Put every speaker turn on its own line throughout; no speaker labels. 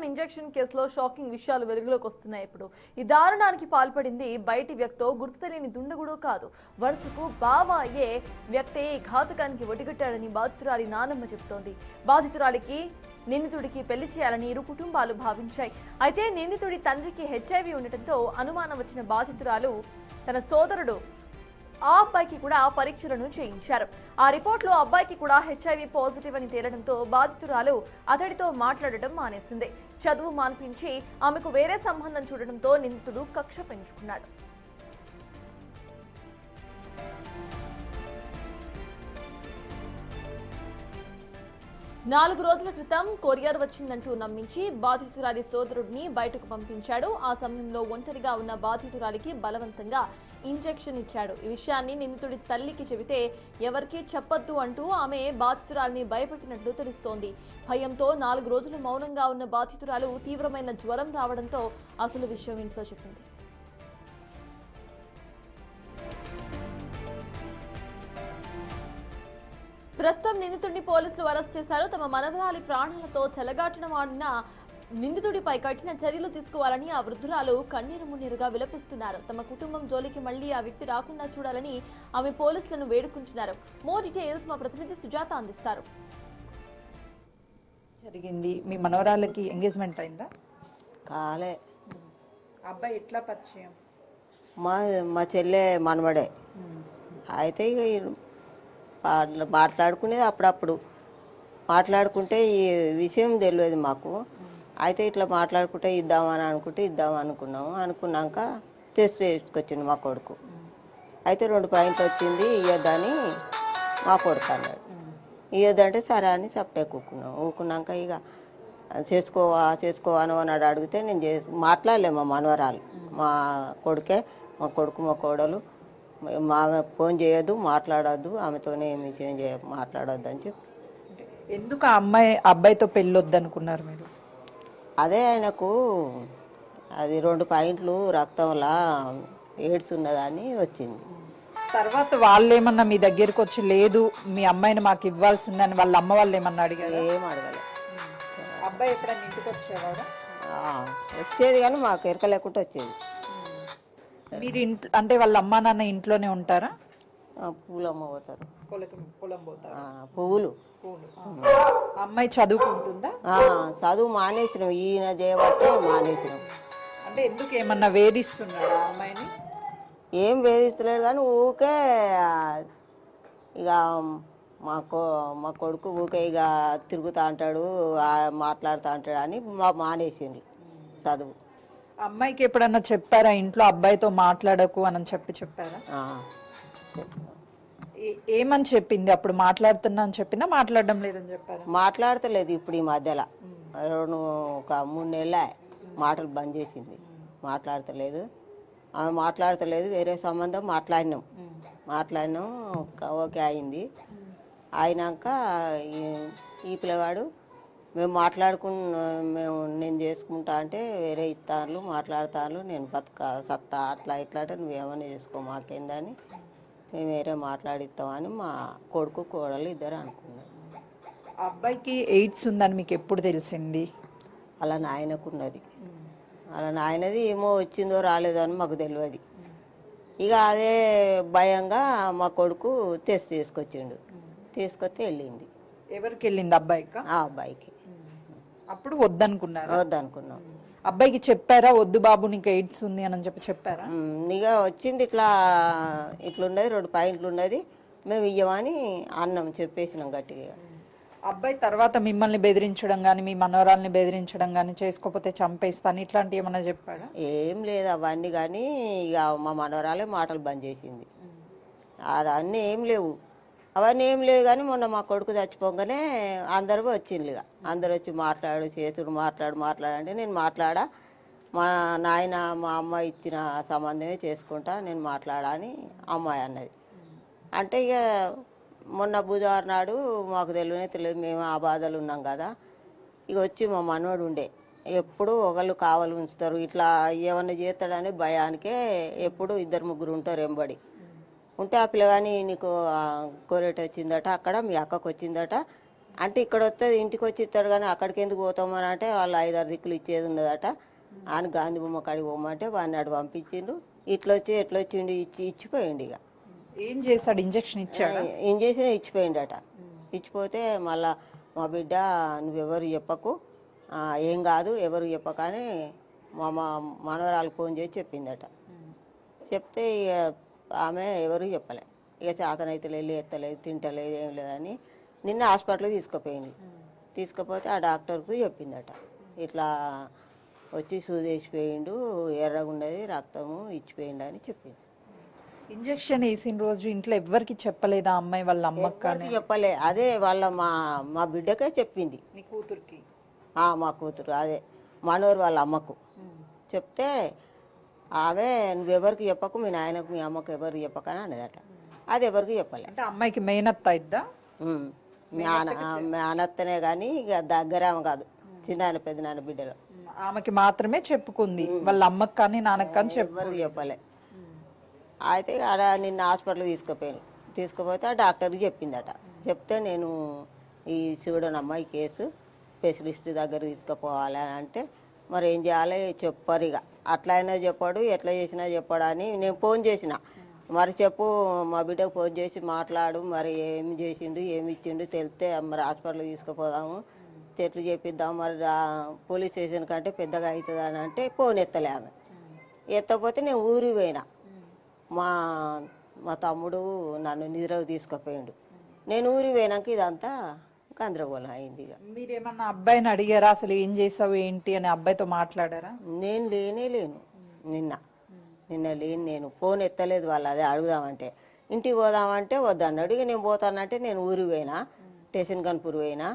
Injection కేసులో shocking విషయాలు వెలుగులోకి వస్తున్నాయి. ఇప్పుడు ఈ దారుణానికి పాల్పడింది బయటి వ్యక్తో గుర్తు తెలియని దుండగుడు కాదు, వరుసకు బావ అయ్యే వ్యక్తే ఘాతకానికి ఒడిగట్టాడని బాధితురాలి నానమ్మ చెబుతోంది. బాధితురాలికి నిందితుడికి పెళ్లి చేయాలని ఇరు కుటుంబాలు భావించాయి. అయితే నిందితుడి తండ్రికి హెచ్ఐవి ఉండటంతో అనుమానం వచ్చిన బాధితురాలు తన సోదరుడు ఆ అబ్బాయికి కూడా పరీక్షలను చేయించారు. ఆ రిపోర్ట్లో అబ్బాయికి కూడా హెచ్ఐవి పాజిటివ్ అని తేలడంతో బాధితురాలు అతడితో మాట్లాడటం మానేసింది. చదువు మాన్పించి ఆమెకు వేరే సంబంధం చూడడంతో నిందితుడు కక్ష పెంచుకున్నాడు. 4 రోజుల క్రితం కొరియర్ వచ్చిందంటూ నమ్మించి బాధితురాలి సోదరుడిని బయటకు పంపించాడు. ఆ సమయంలో ఒంటరిగా ఉన్న బాధితురాలికి బలవంతంగా ఇంజెక్షన్ ఇచ్చాడు. ఈ విషయాన్ని నిందితుడి తల్లికి చెబితే ఎవరికీ చెప్పొద్దు అంటూ ఆమె బాధితురాలిని భయపెట్టినట్లు తెలుస్తోంది. భయంతో 4 రోజులు మౌనంగా ఉన్న బాధితురాలు తీవ్రమైన జ్వరం రావడంతో అసలు విషయం ఇంట్లో చెప్పింది. ప్రస్తుతం నిందితుడిని పోలీసులు అరెస్ట్ చేశారు. తమ మనవరాలి ప్రాణాలతో చెలగాటమాడిన నిందితుడిపై కఠిన చర్యలు తీసుకోవాలని ఆ వృద్ధురాలు కన్నీరు మున్నీరుగా విలపిస్తున్నారు. తమ కుటుంబం జోలికి మళ్లీ ఆ వ్యక్తి రాకుండా చూడాలని ఆమె పోలీసులను వేడుకుంటున్నారు. మోర్ డీటెయిల్స్ మా ప్రతినిధి సుజాత అందిస్తారు.
జరిగింది మీ మనవరాలకి ఎంగేజ్మెంట్ అయిందా?
కాలే.
అబ్బాయి ఎట్లా పరిచయం?
మా చెల్లె మనవడే. అయితే ఇక మాట్లాడుకునేది అప్పుడప్పుడు మాట్లాడుకుంటే ఈ విషయం తెలియదు మాకు. అయితే ఇట్లా మాట్లాడుకుంటే ఇద్దామనుకున్నాము. అనుకున్నాక టెస్ట్ చేసుకొచ్చిండు మా కొడుకు. అయితే 2 పాయింట్లు వచ్చింది, ఇవ్వద్దని మా కొడుకు అన్నాడు. ఇవ్వద్దంటే సరే అని చప్పటే ఊకున్నాక ఇక చేసుకోవా అని అడిగితే నేను మాట్లాడలేము. మా మనవరాలు మా కొడుకే, మా కొడుకు మా కోడలు ఆమె ఫోన్ చేయొద్దు, మాట్లాడొద్దు, ఆమెతోనే ఏమి మాట్లాడొద్దు అని చెప్పి.
ఎందుకు ఆ అబ్బాయితో పెళ్ళి వద్దనుకున్నారు మీరు?
అదే ఆయనకు అది 2 పాయింట్లు రక్తంలా ఎయిడ్స్ ఉన్నదని వచ్చింది.
తర్వాత వాళ్ళు ఏమన్నా మీ దగ్గరకు వచ్చి లేదు మీ అమ్మాయిని మాకు ఇవ్వాల్సిందని వాళ్ళ అమ్మ వాళ్ళు ఏమన్నా అడిగారు?
ఏం అడగలే.
అబ్బాయి ఎప్పుడైనా ఇంటికి వచ్చేవాడు?
వచ్చేది కానీ మాకు ఎరక లేకుండా వచ్చేది.
మీరు అంటే వాళ్ళ అమ్మా నాన్న ఇంట్లోనే ఉంటారా?
పువ్వులు అమ్మ పోతారు.
పొలం పోతారు.
పువ్వులు.
అమ్మాయి చదువుకుంటుందా?
చదువు మానేసినాం, ఈయన చేయబట్టే మానేసినాం.
అంటే ఎందుకు ఏమన్నా వేధిస్తున్నాడా అమ్మాయిని?
ఏం వేధిస్తలేడు కానీ ఊకే ఇక మా కొడుకు ఊకే ఇక తిరుగుతూ అంటాడు, మాట్లాడుతూ అంటాడు అని మానేసిండు చదువు.
అమ్మాయికి ఎప్పుడన్నా చెప్పారా ఇంట్లో అబ్బాయితో మాట్లాడకు అని చెప్పారా? ఏమని చెప్పింది? అప్పుడు మాట్లాడుతున్నా అని చెప్పిందా, మాట్లాడడం లేదని చెప్పారా?
మాట్లాడతలేదు. ఇప్పుడు ఈ మధ్యలో ఒక 3 నెలలే మాటలు బంద్ చేసింది. మాట్లాడతలేదు, ఆమె మాట్లాడతలేదు. వేరే సంబంధం మాట్లాడినాం ఓకే అయింది. అయినాక ఈ పిల్లగాడు మేము నేను చేసుకుంటా అంటే వేరే ఇస్తాను మాట్లాడతాను, నేను సత్తా అట్లా ఇట్లా అంటే నువ్వేమన్నా చేసుకో మాకేందని మేము వేరే మాట్లాడిస్తామని మా కొడుకు కోడలు ఇద్దరు అనుకున్నారు.
అబ్బాయికి ఎయిడ్స్ ఉందని మీకు ఎప్పుడు తెలిసింది?
అలా నాయనకున్నది. అలా నాయనది ఏమో వచ్చిందో రాలేదో అని మాకు తెలియదు. ఇక అదే భయంగా మా కొడుకు టెస్ట్ తీసుకొచ్చి వెళ్ళింది.
ఎవరికి వెళ్ళింది? అబ్బాయికి.
ఆ అబ్బాయికి.
అప్పుడు వద్దనుకున్నాం. అబ్బాయికి చెప్పారా వద్దు బాబు నీకు ఎయిడ్స్ ఉంది అని చెప్పారా?
ఇక వచ్చింది ఇట్లున్నది 2 పాయింట్లు ఉన్నది మేము ఇయ్యమని అన్నం చెప్పేసినాం గట్టిగా.
అబ్బాయి తర్వాత మిమ్మల్ని బెదిరించడం కానీ మీ మనవరాల్ని బెదిరించడం కానీ చేసుకోకపోతే చంపేస్తాను ఇట్లాంటివి ఏమన్నా చెప్పాడా?
ఏం లేదు అవన్నీ. కానీ ఇక మా మనవరాలే మాటలు బంద్ చేసింది. అవన్నీ ఏం లేవు కానీ మొన్న మా కొడుకు చచ్చిపోగానే అందరూ వచ్చింది. ఇక అందరు వచ్చి చేతుడు మాట్లాడంటే నేను మాట్లాడా, మా నాయన మా అమ్మ ఇచ్చిన సంబంధమే చేసుకుంటా, నేను మాట్లాడా అని అమ్మాయి అన్నది. అంటే ఇక మొన్న బుధవారం నాడు మాకు తెలియదు, మేము ఆ బాధలు ఉన్నాం కదా. ఇక వచ్చి మా మనవడు ఉండే ఎప్పుడు ఒకళ్ళు కావాలి ఉంచుతారు, ఇట్లా ఏమన్నా చేస్తాడని భయానికే ఎప్పుడు 2-3 ఉంటారు ఎంబడి ఉంటే. ఆ పిల్లగాని నీకు కోరేట వచ్చిందట, అక్కడ మీ అక్కకు వచ్చిందట, అంటే ఇక్కడ వస్తే ఇంటికి వచ్చి ఇస్తారు కానీ అక్కడికి ఎందుకు పోతామని అంటే వాళ్ళు 5-6 దిక్కులు ఇచ్చేది ఉన్నదట. అని గాంధీ బొమ్మ కాడికి పోమంటే వాడిని అటు పంపించిండు. ఎట్లా వచ్చిండు ఇచ్చిపోయిండు. ఇక
ఏం చేశాడు? ఇంజెక్షన్ ఇచ్చాడు.
ఇంజక్షన్ ఇచ్చిపోయిండట. ఇచ్చిపోతే మళ్ళా మా బిడ్డ నువ్వెవరు చెప్పకు, ఏం కాదు ఎవరు చెప్పకని మా మనవరాలకు ఫోన్ చేసి చెప్పిందట. చెప్తే ఇక ఆమె ఎవరు చెప్పలే. ఇక చేతనైతే లేదు, ఎత్తలేదు, తింటలేదు, ఏం లేదని నిన్న హాస్పిటల్కి తీసుకుపోయింది. తీసుకుపోతే ఆ డాక్టర్కు చెప్పిందట, ఇట్లా వచ్చి సూది వేసిపోయిండు, ఎర్రగుండేది రక్తము ఇచ్చిపోయిండు అని చెప్పింది.
ఇంజెక్షన్ వేసిన రోజు ఇంట్లో ఎవ్వరికి చెప్పలేదా? అమ్మాయి వాళ్ళ అమ్మకి కానీ
చెప్పలే. అదే వాళ్ళ మా బిడ్డకే చెప్పింది.
నీ కూతురికి?
మా కూతురు అదే మనోరు వాళ్ళ అమ్మకు చెప్తే ఆమె నువ్వెవరికి చెప్పకు, మీ నాయనకు మీ అమ్మకు ఎవరికి చెప్పకని అనేదట. అది ఎవరికి చెప్పలే.
అంటే అమ్మాయికి మెయినత్త ఇద్దా?
మీ అనత్తనే కానీ ఇక దగ్గర ఆమె కాదు, చిన్న పెద్ద నాన్న బిడ్డలు.
ఆమెకి మాత్రమే చెప్పుకుంది, వాళ్ళ అమ్మకి కానీ నాన్నకి కానీ
ఎవరికి చెప్పలే. అయితే ఆడ నిన్న హాస్పిటల్కి తీసుకుపోతే ఆ డాక్టర్కి చెప్పిందట. చెప్తే నేను ఈ చూడనమ్మా ఈ కేసు స్పెషలిస్ట్ దగ్గర తీసుకుపోవాలి అని అంటే మరి ఏం చేయాలి చెప్పరు. ఇక అట్లా అయినా చెప్పాడు, ఎట్లా చేసినా చెప్పాడు అని నేను ఫోన్ చేసిన. మరి చెప్పు, మా బిడ్డకు ఫోన్ చేసి మాట్లాడు, మరి ఏం చేసిండు ఏమి ఇచ్చిండు తెలిస్తే మరి హాస్పిటల్కి తీసుకుపోదాము, చెట్లు చేపిద్దాం, మరి పోలీస్ స్టేషన్ కంటే పెద్దగా అవుతుంది అని అంటే ఫోన్ ఎత్తలే ఆమె. ఎత్తపోతే నేను ఊరికి పోయినా. మా తమ్ముడు నన్ను నిద్రకు తీసుకుపోయిండు. నేను ఊరికి పోయినాక ఇదంతా గందరగోళం అయింది. ఇక
మీరేమన్నా అబ్బాయిని అడిగారా అసలు ఏం చేసావు ఏంటి అని? అబ్బాయితో మాట్లాడారా?
నేను లేను నిన్న లేను. నేను ఫోన్ ఎత్తలేదు. వాళ్ళు అదే అడుగుదామంటే ఇంటికి పోదామంటే వద్దన్నాడు. ఇక నేను పోతానంటే నేను ఊరికి పోయినా, స్టేషన్ కన్పూర్ పోయినా.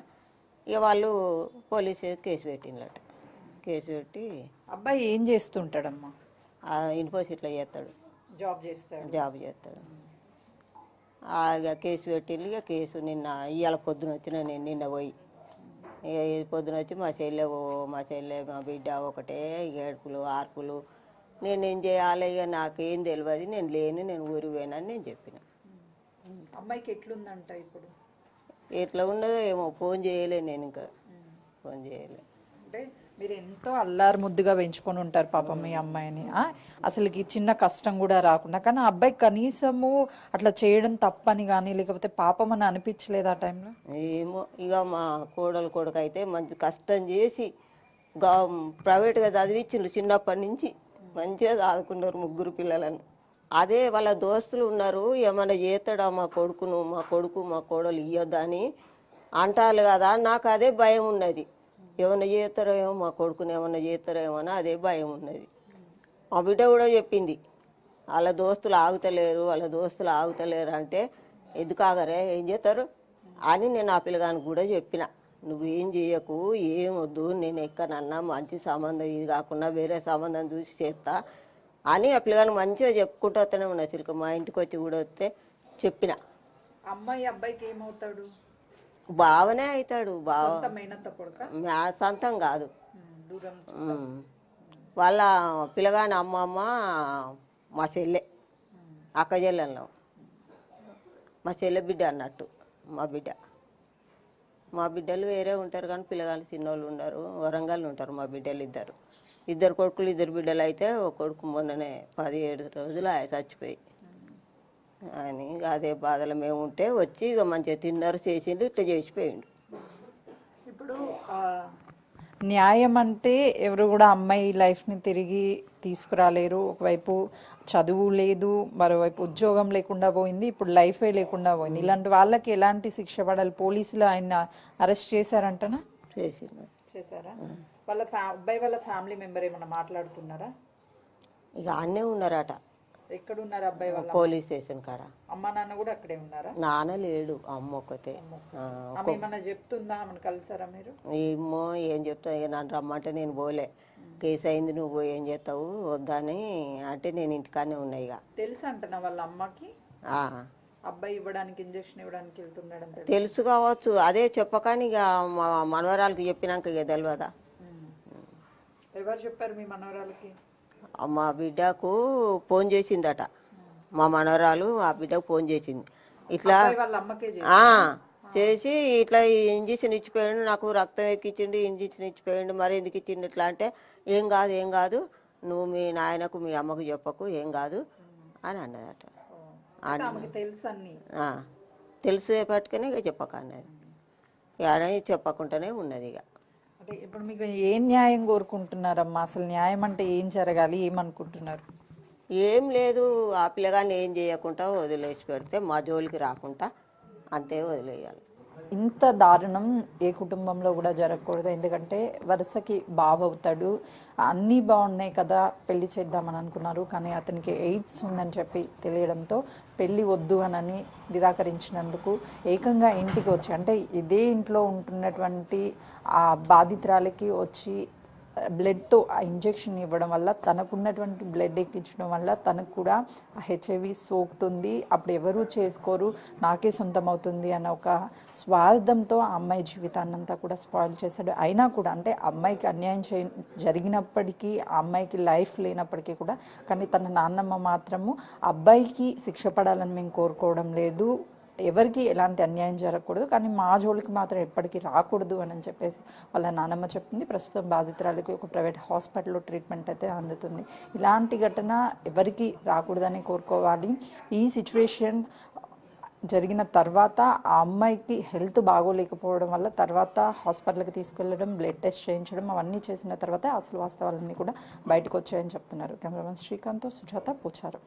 ఇక వాళ్ళు పోలీసు కేసు పెట్టిందట. కేసు పెట్టి
అబ్బాయి ఏం చేస్తుంటాడమ్మా?
ఇన్ఫోసిట్లో చేస్తాడు, జాబ్ చేస్తాడు. ఇక కేసు పెట్టిండు. ఇక కేసు నిన్న ఇవాళ పొద్దున వచ్చిన నేను నిన్న పోయి పొద్దున వచ్చి మా చెల్లె మా బిడ్డ ఒకటే ఏడుపులు ఆర్పులు. నేనేం చేయాలి, ఇక నాకేం తెలియదు, నేను లేను, నేను ఊరికి పోయినా అని నేను చెప్పిన.
అమ్మాయికి ఎట్లుందంట ఇప్పుడు?
ఎట్లా ఉన్నదో ఏమో, ఫోన్ చేయలే నేను, ఇంకా ఫోన్ చేయలే.
అంటే మీరు ఎంతో అల్లారు ముద్దుగా పెంచుకొని ఉంటారు పాపం మీ అమ్మాయిని, అసలుకి చిన్న కష్టం కూడా రాకుండా. కానీ ఆ అబ్బాయి కనీసము అట్లా చేయడం తప్పని కానీ లేకపోతే పాపం అని అనిపించలేదు ఆ టైంలో?
ఏమో, ఇక మా కొడుకు అయితే మంచి కష్టం చేసి ప్రైవేట్గా చదివించిండు. చిన్నప్పటి నుంచి మంచిగా చదువుకున్నారు 3 పిల్లలని. అదే వాళ్ళ దోస్తులు ఉన్నారు, ఏమైనా చేస్తాడా మా కొడుకును, మా కోడలు ఇయ్యొద్దని అంటారు కదా. నాకు అదే భయం ఉన్నది, ఏమన్నా చేస్తారో ఏమో, మా కొడుకుని ఏమన్నా చేస్తారో ఏమో అని అదే భయం ఉన్నది. మా బిడ్డ కూడా చెప్పింది, వాళ్ళ దోస్తులు ఆగుతలేరు అంటే ఎందుకు ఆగరే, ఏం చేస్తారు అని నేను ఆ పిల్లగానికి కూడా చెప్పిన. నువ్వేం చేయకు, ఏం వద్దు, నేను ఎక్కడన్నా మంచి సంబంధం ఇది కాకుండా వేరే సంబంధం చూసి చేస్తా అని ఆ పిల్లగాని మంచిగా చెప్పుకుంటూ వస్తూనే ఉన్నా. చిలుక మా ఇంటికి వచ్చి కూడా వస్తే చెప్పిన.
అమ్మాయి అబ్బాయికి ఏమవుతాడు?
బావనే అవుతాడు. సొంతం కాదు, వాళ్ళ పిల్లగాని అమ్మమ్మ మా చెల్లె, అక్క చెల్లెల్లో మా చెల్లె బిడ్డ అన్నట్టు. మా బిడ్డలు వేరే ఉంటారు కానీ పిల్లగాళ్ళు చిన్నోళ్ళు ఉన్నారు, వరంగల్ ఉంటారు. మా బిడ్డలు ఇద్దరు కొడుకులు 2 బిడ్డలు అయితే ఒక కొడుకు మొన్ననే 17 రోజులు చచ్చిపోయి అని అదే బాధలు మేము ఉంటే వచ్చి ఇక మంచిగా తిన్నారు, చేసిండు, ఇట్లా చేసిపోయిండు.
ఇప్పుడు న్యాయం అంటే ఎవరు కూడా అమ్మాయి లైఫ్ని తిరిగి తీసుకురాలేరు. ఒకవైపు చదువు లేదు, మరోవైపు ఉద్యోగం లేకుండా పోయింది, ఇప్పుడు లైఫే లేకుండా పోయింది. ఇలాంటి వాళ్ళకి ఎలాంటి శిక్ష పడాలి? పోలీసులు ఆయన అరెస్ట్ చేశారంటనా? చేశారా? వాళ్ళ అబ్బాయి వాళ్ళ ఫ్యామిలీ మెంబర్ ఏమన్నా మాట్లాడుతున్నారా?
ఇక అన్నీ ఉన్నారట.
ఎక్కడ ఉన్నారు అబ్బాయి వాళ్ళ?
పోలీస్ స్టేషన్ కాడ.
అమ్మ నాన్న కూడా అక్కడే ఉన్నారా?
నాన్న లేడు, అమ్మ ఒక్కతే.
ఏమన్నా చెప్తుందా? ఆమెను కలిసారా మీరు?
ఏమో ఏం చెప్తా, ఇక నన్ను రమ్మంటే నేను పోలే. కేసు అయింది, నువ్వు పోయి ఏం చేస్తావు వద్దని అంటే నేను ఇంటికానే ఉన్నా. ఇక
తెలుసు అంటున్నా వాళ్ళ అమ్మకి అబ్బాయి ఇవ్వడానికి ఇంజక్షన్ ఇవ్వడానికి వెళ్తున్నాడు
తెలుసు కావచ్చు, అదే చెప్పకాని ఇక మా మనవరాలకి చెప్పినాక ఇక తెలియదా.
ఎవరు చెప్పారు మీ మనవరాలకి?
మా బిడ్డకు ఫోన్ చేసిందట. మా మనవరాలు ఆ బిడ్డకు ఫోన్ చేసింది. ఇట్లా చేసి ఇట్లా ఈ ఇంజక్షన్ ఇచ్చిపోయాడు, నాకు రక్తం ఎక్కించిండు, ఇంజక్షన్ ఇచ్చిపోయాడు, మరి ఎందుకు ఇచ్చిండు ఇట్లా అంటే ఏం కాదు ఏం కాదు, నువ్వు మీ నాయనకు మీ అమ్మకు చెప్పకు ఏం కాదు అని అన్నదట.
తెలుసు అన్ని
ఆ, తెలిసే పట్టుకనే ఇక చెప్పక అన్నది. ఇక అనేది చెప్పకుండానే ఉన్నది. ఇక
అంటే ఇప్పుడు మీకు ఏ న్యాయం కోరుకుంటున్నారమ్మా? అసలు న్యాయం అంటే ఏం జరగాలి, ఏమనుకుంటున్నారు?
ఏం లేదు, ఆ పిల్లగాన్ని ఏం చేయకుండా వదిలేసి పెడితే మా జోలికి రాకుండా అంతే వదిలేయాలి.
ఇంత దారుణం ఏ కుటుంబంలో కూడా జరగకూడదు. ఎందుకంటే వరుసకి బావ అవుతాడు, అన్నీ బాగున్నాయి కదా, పెళ్లి చేద్దామని అనుకున్నారు. కానీ అతనికి ఎయిడ్స్ ఉందని చెప్పి తెలియడంతో పెళ్ళి వద్దు అని నిరాకరించినందుకు ఏకంగా ఇంటికి వచ్చి, అంటే ఇదే ఇంట్లో ఉంటున్నటువంటి ఆ బాధితురాలకి వచ్చి బ్లడ్తో ఆ ఇంజెక్షన్ ఇవ్వడం వల్ల, తనకున్నటువంటి బ్లడ్ ఎక్కించడం వల్ల తనకు కూడా హెచ్ఐవి సోకుతుంది. అప్పుడు ఎవరూ చేసుకోరు, నాకే సొంతం అవుతుంది అన్న ఒక స్వార్థంతో ఆ అమ్మాయి జీవితాన్ని అంతా కూడా స్పాయిల్ చేశాడు. అయినా కూడా అంటే అమ్మాయికి అన్యాయం జరిగినప్పటికీ, ఆ అమ్మాయికి లైఫ్ లేనప్పటికీ కూడా, కానీ తన నాన్నమ్మ మాత్రము అబ్బాయికి శిక్ష పడాలని మేము కోరుకోవడం లేదు, ఎవరికి ఎలాంటి అన్యాయం జరగకూడదు, కానీ మా జోలికి మాత్రం ఎప్పటికీ రాకూడదు అని చెప్పేసి వాళ్ళ నానమ్మ చెప్తుంది. ప్రస్తుతం బాధితురాలికి ఒక ప్రైవేట్ హాస్పిటల్లో ట్రీట్మెంట్ అయితే అందుతుంది. ఇలాంటి ఘటన ఎవరికి రాకూడదని కోరుకోవాలి. ఈ సిచ్యువేషన్ జరిగిన తర్వాత ఆ అమ్మాయికి హెల్త్ బాగోలేకపోవడం వల్ల తర్వాత హాస్పిటల్కి తీసుకెళ్లడం, బ్లడ్ టెస్ట్ చేయించడం, అవన్నీ చేసిన తర్వాత అసలు వాస్తవాలన్నీ కూడా బయటకు వచ్చాయని చెప్తున్నారు. కెమెరామెన్ శ్రీకాంత్తో సుజాత, పోచారం.